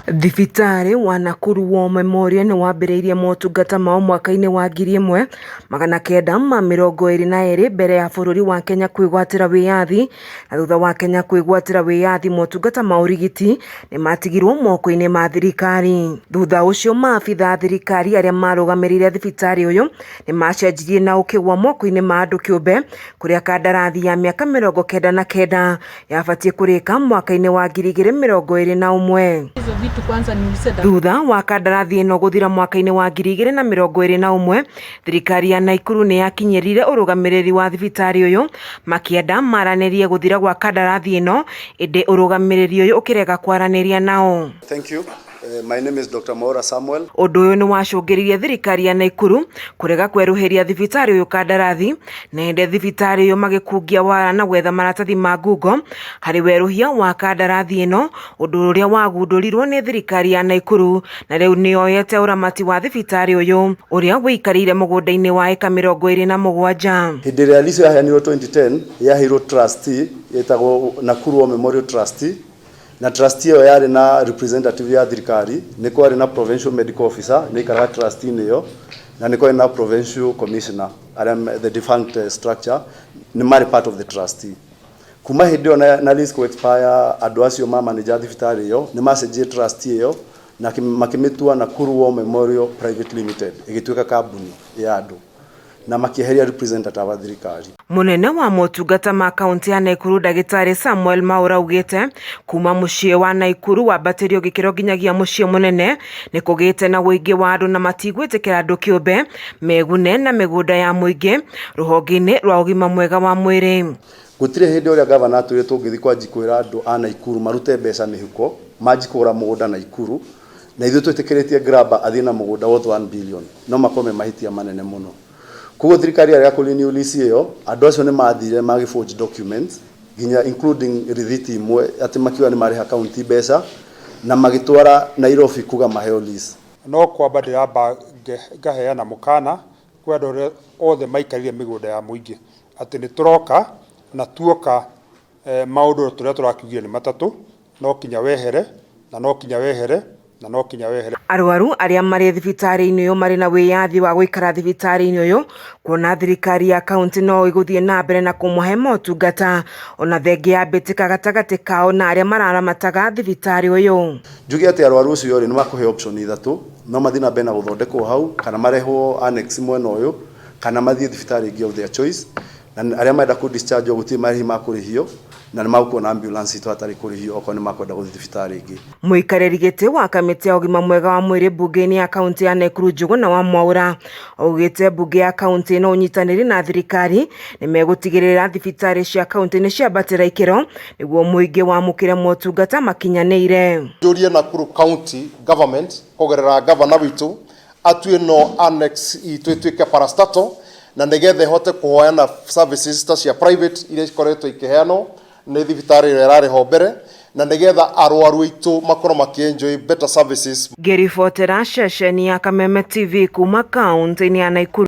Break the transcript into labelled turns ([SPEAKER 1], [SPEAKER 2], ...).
[SPEAKER 1] Thibitari wa Nakuru War Memorial ni wambĩrĩirie motungata mao mwaka-inĩ wa 1922 mbere ya bũrũri wa Kenya kwĩgwatĩra wĩyathi, na thutha wa Kenya kwĩgwatĩra wĩyathi motungata ma ũrigiti nĩ matigirwo moko-inĩ ma thirikari. Thutha ũcio maabitha thirikari arĩa marũgamĩrĩire thibitari ũyũ nĩ macenjirie na ũkĩgwa moko-inĩ ma andũ kĩũmbe, kũrĩa kandarathi ya mĩaka 99 yabatie kũrĩka mwaka-inĩ wa 2021. Thutha wa kandarathi ĩno gũthira mwaka-inĩ wa 2021, thirikari ya Naikuru nĩ yakinyĩrire ũrũgamĩrĩri wa thibitari ũyũ makĩenda maranĩrie gũthira gwa kandarathi ĩno, ĩndĩ ũrũgamĩrĩri ũyũ ũkĩrega kwaranĩria nao.
[SPEAKER 2] Thank you. My name is Dr. Maura Samuel.
[SPEAKER 1] Ũndũ ũyũ nĩ wacũngĩrĩirie thirikari ya Naikuru kũrega kwerũhĩria thibitari ũyũ kandarathi, na hĩndĩ thibitari ũyũ magĩkungia wara na gwetha maratathi ma ngungo harĩ werũhia wa kandarathi ĩno, ũndũ ũrĩa wagundũrirwo nĩ thirikari ya Naikuru, na rĩu nĩyoete ũramati wa thibitari ũyũ ũrĩa wĩikarĩire mũgũnda-inĩ wa eka 27.
[SPEAKER 2] Hĩndĩ ĩrĩa lico yaheanirwo 2010 yaheirwo trustee yetagwo Nakuru War Memorial Trustee, na trustee ĩyo yarĩ na representative ya thirikari, nĩ kwarĩ na provincial medical officer nĩ ikaraga trustee ĩyo, na nĩ kwarĩ na provincial commissioner arĩa the defunct structure nĩ marĩ part of the trustee. Kuma hĩndĩ ĩyo na lease expire, andũ acio ma manager thibitari ĩyo nĩ macenjirie trustee ĩyo na makĩmĩtua Nakuru War Memorial Private Limited, ĩgĩtuĩka kambuni ya andũ na makĩeheria representative wa thirikari.
[SPEAKER 1] Munene wa motungata ma kaunti ya Naikuru Ndagĩtarĩ Samuel Maura ugĩte kuma mũciĩ wa Naikuru wambatĩrio gĩkĩro nginyagia mũciĩ mũnene nĩ kũgĩte na wũingĩ wa andũ na matigwĩtĩkĩra andũ kĩũmbe megune na mĩgũnda ya mũingĩ rũhonge-inĩ rwa ũgima mwega wa mwĩrĩ.
[SPEAKER 2] Gũtirĩ hĩndĩ ũrĩa gavana atwĩre tũngĩthiĩ kwanji kwĩra andũ a Naikuru marute mbeca mĩhuko manji kũgũra mũgũnda Naikuru, na ithuĩ twĩtĩkĩrĩtie grabber athiĩ na mũgũnda worth 1 billion, no makome mahĩtia manene mũno. Koguo thirikari ya kũrenew lease ĩyo, andũ acio nĩ mathire magĩforge documents nginya including receipt imwe atĩ makiuga nĩ marĩha kaunti mbeca na magĩtwara Nairobi kuga maheo lease.
[SPEAKER 3] No kwamba ndĩramba ngaheana mũkana kwa andũ othe maikarire mĩgũnda ya mũingĩ atĩ nĩ tũroka na tuoka maũndũ tũrĩa tũrakiugire nĩ matatũ, no kinya wehere na no kinya wehere na no kinya wehere.
[SPEAKER 1] Arwaru arĩa marĩ thibitari-inĩ ũyũ marĩ na wĩyathi wa gũikara thibitari-inĩ ũyũ, kuona thirikari ya kaunti no ĩgũthiĩ na mbere na kũmahe motungata ona thengia ya mbĩtĩka gatagatĩ kao na arĩa mararamataga thibitari ũyũ.
[SPEAKER 2] Njuge atĩ arwaru ũcio nĩ makũhe option ithatũ, no mathiĩ na mbere na gũthondekwo hau, kana marehwo annex mwena ũyũ, kana mathiĩ thibitari ĩngĩ of their choice, na arĩa marenda ku discharge gũtirĩ marĩhi ma kũrĩhio, na nĩ makuona ambulance itũ hatarĩ kũrĩhio okorwo nĩ makwenda gũthiĩ thibitari ĩngĩ. Mũikarĩri
[SPEAKER 1] gĩtĩ wa kamĩtĩ ya ũgima mwega wa mwĩrĩ mbunge-inĩ ya kaunti ya Naikuru Njũgũna wa Mwaura augĩte mbunge ya kaunti ĩno ũnyitanĩri na thirikari nĩ megũtigĩrĩra thibitari cia kaunti nĩ ciambatĩra ikĩro nĩguo mũingĩ wamũkĩre motungata makinyanĩire.
[SPEAKER 4] Njũrie Nakuru County Government kũgerera governor witũ atue no annex itũ ĩtuĩke parastatal, na nĩgetha ĩhote kũhoana services ta cia private iria ikoretwo ikĩheanwo nĩ thibitari ĩrĩa ĩrarĩho mbere, na nĩgetha arwaru aitũ makorwo makĩenjoy better services.
[SPEAKER 1] Ngĩribotera ceceni ya Kameme TV kuma kaunti-inĩ ya Naikuru.